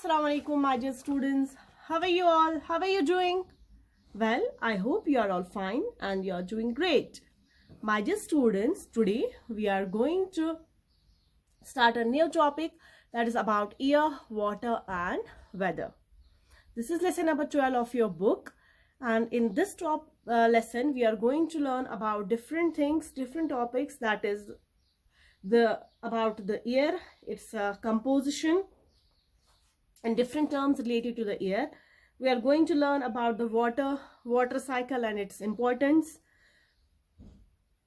Assalamu alaikum, my dear students. How are you all? How are you doing? Well, I hope you are all fine and you are doing great. My dear students, today we are going to start a new topic that is about air, water and weather. This is lesson number 12 of your book, and in this lesson we are going to learn about different things, different topics, that is about the air, its composition, and different terms related to the air. We are going to learn about the water cycle and its importance.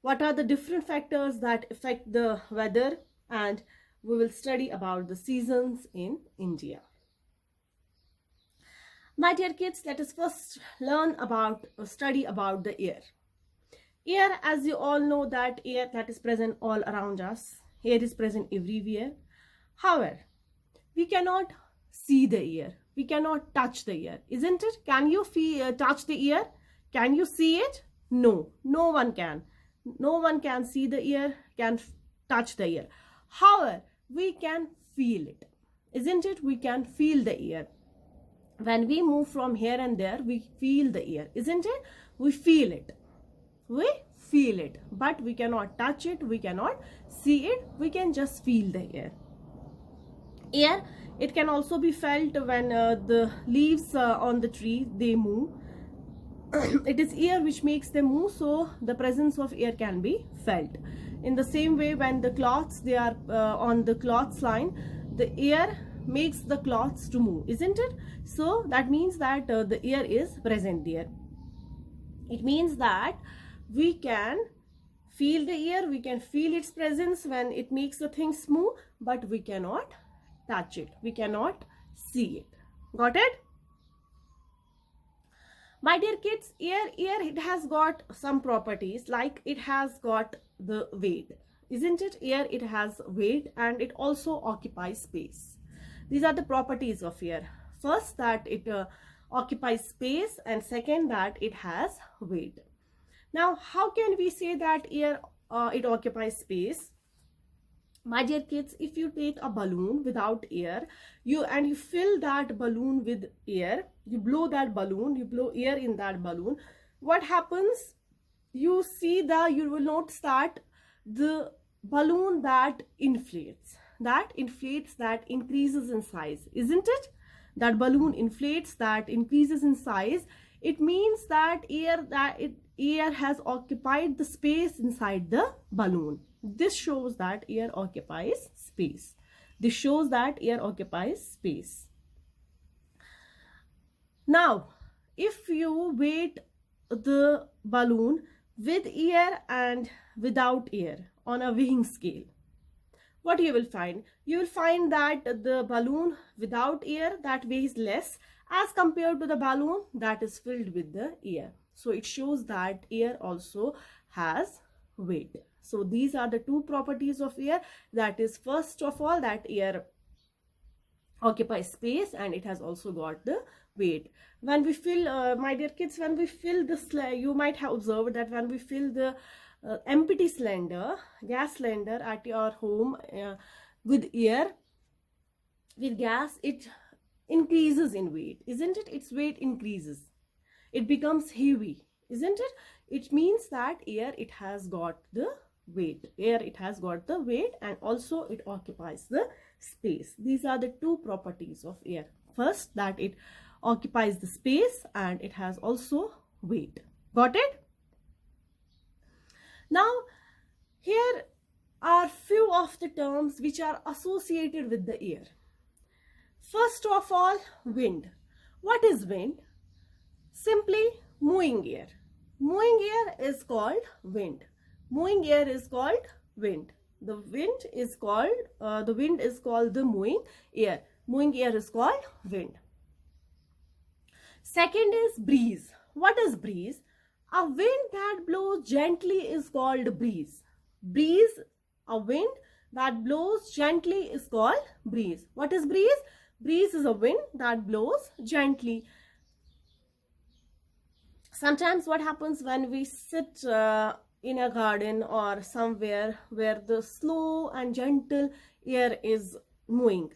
What are the different factors that affect the weather, and we will study about the seasons in India. My dear kids, let us first study about the air. Air, as you all know, that air that is present all around us. Air is present everywhere. However, we cannot see the air. We cannot touch the air, isn't it? Can you touch the air? Can you see it? No, no one can. No one can see the air, can touch the air. However, we can feel it, isn't it? We can feel the air. When we move from here and there, we feel the air, isn't it? We feel it. We feel it, but we cannot touch it. We cannot see it. We can just feel the air. Air, it can also be felt when the leaves on the tree, they move. It is air which makes them move, so the presence of air can be felt. In the same way, when the cloths, they are on the cloths line, the air makes the cloths to move, isn't it? So that means that the air is present there. It means that we can feel the air, we can feel its presence when it makes the things move, but we cannot touch it, we cannot see it. Got it? My dear kids, air it has got some properties, like it has got the weight, isn't it? Air, it has weight and it also occupies space. These are the properties of air. First, that it occupies space, and second, that it has weight. Now, how can we say that air it occupies space? My dear kids, if you take a balloon without air, you fill that balloon with air, you blow that balloon, you blow air in that balloon, what happens? You will notice that the balloon that inflates, that increases in size, isn't it? That balloon inflates, that increases in size. It means that air has occupied the space inside the balloon. This shows that air occupies space. This shows that air occupies space. Now, if you weight the balloon with air and without air on a weighing scale, what you will find? You will find that the balloon without air, that weighs less as compared to the balloon that is filled with the air. So it shows that air also has weight. So these are the two properties of air. That is, first of all, that air occupies space and it has also got the weight. When we fill, my dear kids, when we fill this, you might have observed that when we fill the empty cylinder, gas cylinder at your home with air, with gas, it increases in weight, isn't it? Its weight increases. It becomes heavy, isn't it? It means that air, it has got the weight. Air, it has got the weight and also it occupies the space. These are the two properties of air. First, that it occupies the space and it has also weight. Got it? Now, here are few of the terms which are associated with the air. First of all, wind. What is wind? Simply moving air. Moving air is called wind. Moving air is called wind. The wind is called the moving air. Moving air is called wind. Second is breeze. What is breeze? A wind that blows gently is called breeze. Breeze, a wind that blows gently is called breeze. What is breeze? Breeze is a wind that blows gently. Sometimes what happens when we sit in a garden or somewhere where the slow and gentle air is moving,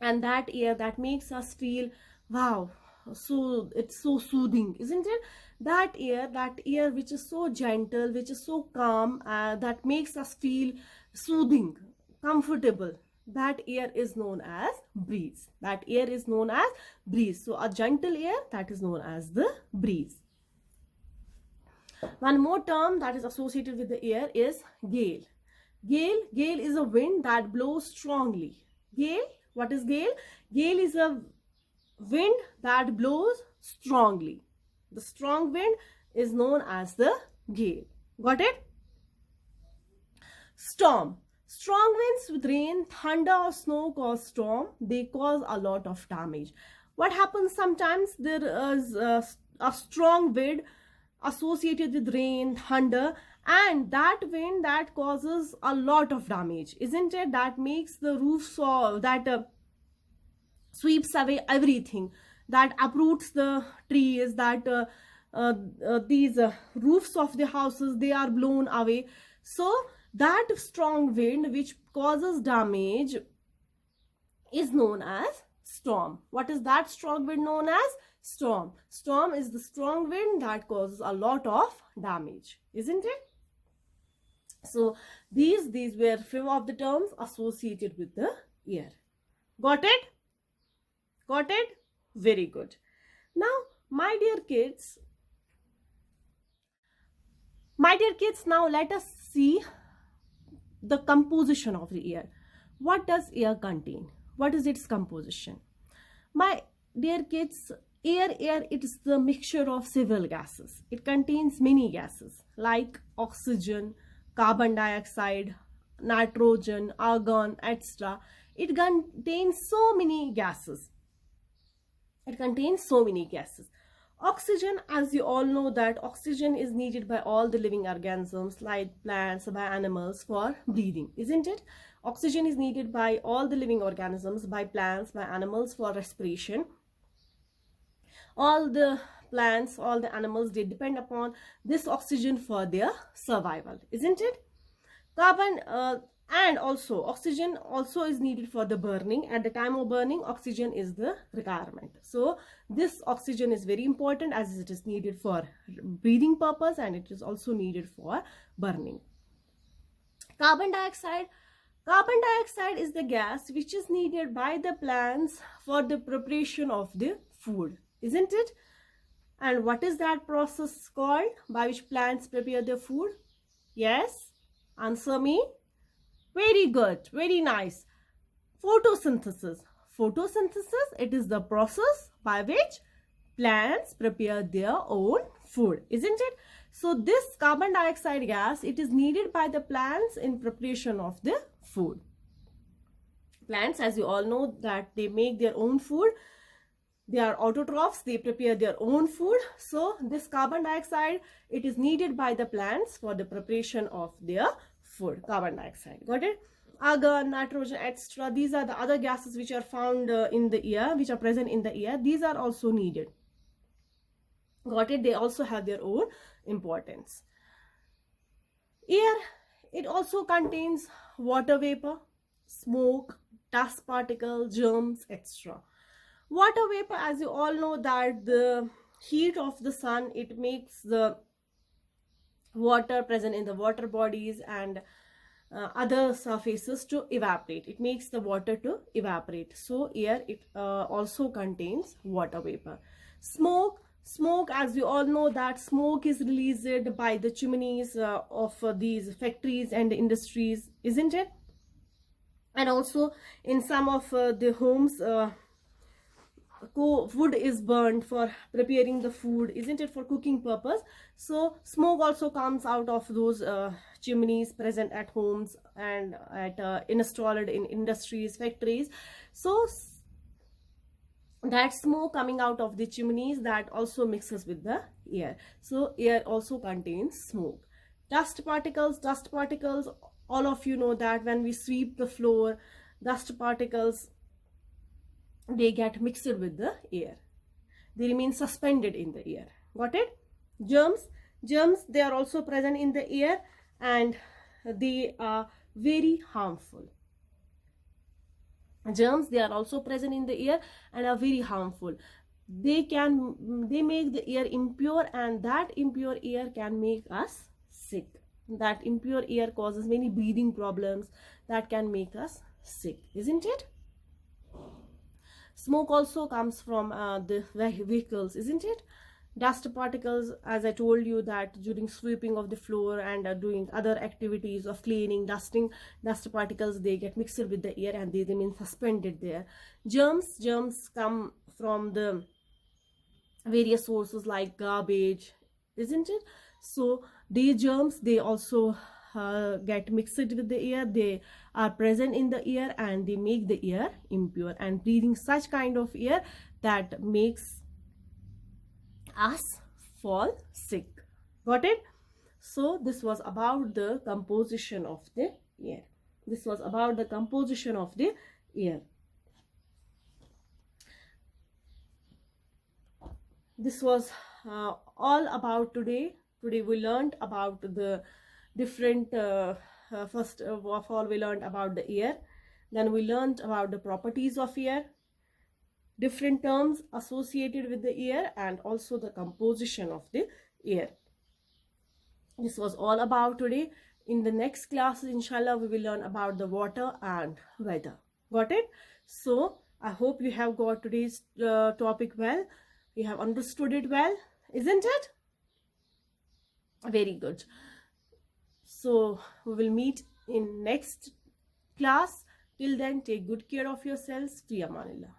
and that air that makes us feel, wow, so it's so soothing, isn't it? That air which is so gentle, which is so calm, that makes us feel soothing, comfortable, that air is known as breeze. That air is known as breeze. So a gentle air, that is known as the breeze. One more term that is associated with the air is gale. Gale is a wind that blows strongly. Gale, what is gale? Gale is a wind that blows strongly. The strong wind is known as the gale. Got it? Storm. Strong winds with rain, thunder or snow cause storm. They cause a lot of damage. What happens sometimes? There is a strong wind associated with rain, thunder, and that wind that causes a lot of damage, isn't it? That makes the roofs, or that sweeps away everything, that uproots the trees, that these roofs of the houses, they are blown away. So that strong wind which causes damage is known as storm. What is that strong wind known as? Storm. Storm is the strong wind that causes a lot of damage, isn't it? So these were few of the terms associated with the air. Got it? Got it? Very good. Now, my dear kids, now let us see the composition of the air. What does air contain? What is its composition? My dear kids, air, it is the mixture of several gases. It contains many gases like oxygen, carbon dioxide, nitrogen, argon, etc. It contains so many gases. Oxygen, as you all know, that oxygen is needed by all the living organisms like plants, by animals for breathing, isn't it? Oxygen is needed by all the living organisms, by plants, by animals for respiration. All the plants, all the animals, they depend upon this oxygen for their survival, isn't it? And also oxygen also is needed for the burning. At the time of burning, oxygen is the requirement. So this oxygen is very important as it is needed for breathing purpose, and it is also needed for burning. Carbon dioxide is the gas which is needed by the plants for the preparation of the food, isn't it? And what is that process called by which plants prepare their food? Yes, answer me. Very good, very nice. Photosynthesis. It is the process by which plants prepare their own food, isn't it? So this carbon dioxide gas, it is needed by the plants in preparation of the food. Plants, as you all know, that they make their own food. They are autotrophs, they prepare their own food. So this carbon dioxide, it is needed by the plants for the preparation of their food. Carbon dioxide, got it? Argon, nitrogen, etc. These are the other gases which are found in the air, which are present in the air. These are also needed. Got it? They also have their own importance. Air, it also contains water vapor, smoke, dust particles, germs, etc. Water vapor, as you all know, that the heat of the sun, it makes the water present in the water bodies and other surfaces to evaporate. It makes the water to evaporate. So air, it also contains water vapor. Smoke, as we all know, that smoke is released by the chimneys of these factories and industries, isn't it? And also in some of the homes, wood is burned for preparing the food, isn't it, for cooking purpose. So smoke also comes out of those chimneys present at homes and at installed in industries, factories. So that smoke coming out of the chimneys, that also mixes with the air. So air also contains smoke. Dust particles, all of you know that when we sweep the floor, dust particles, they get mixed with the air. They remain suspended in the air. Got it? Germs, they are also present in the air and they are very harmful. Germs, they are also present in the air and are very harmful. They make the air impure, and that impure air can make us sick. That impure air causes many breathing problems that can make us sick, isn't it? Smoke also comes from the vehicles, isn't it? Dust particles, as I told you, that during sweeping of the floor and doing other activities of cleaning, dusting, dust particles, they get mixed with the air and they remain suspended there. Germs come from the various sources like garbage, isn't it? So these germs, they also get mixed with the air. They are present in the air and they make the air impure, and breathing such kind of air that makes us fall sick. Got it? So this was about the composition of the air. This was about the composition of the air. This was all about today. Today we learned about the different first of all we learned about the air, then we learned about the properties of air, different terms associated with the air, and also the composition of the air. This was all about today. In the next class, inshallah, we will learn about the water and weather. Got it? So I hope you have got today's topic well. You have understood it well, isn't it? Very good. So we will meet in next class. Till then, take good care of yourselves. Fi amanillah.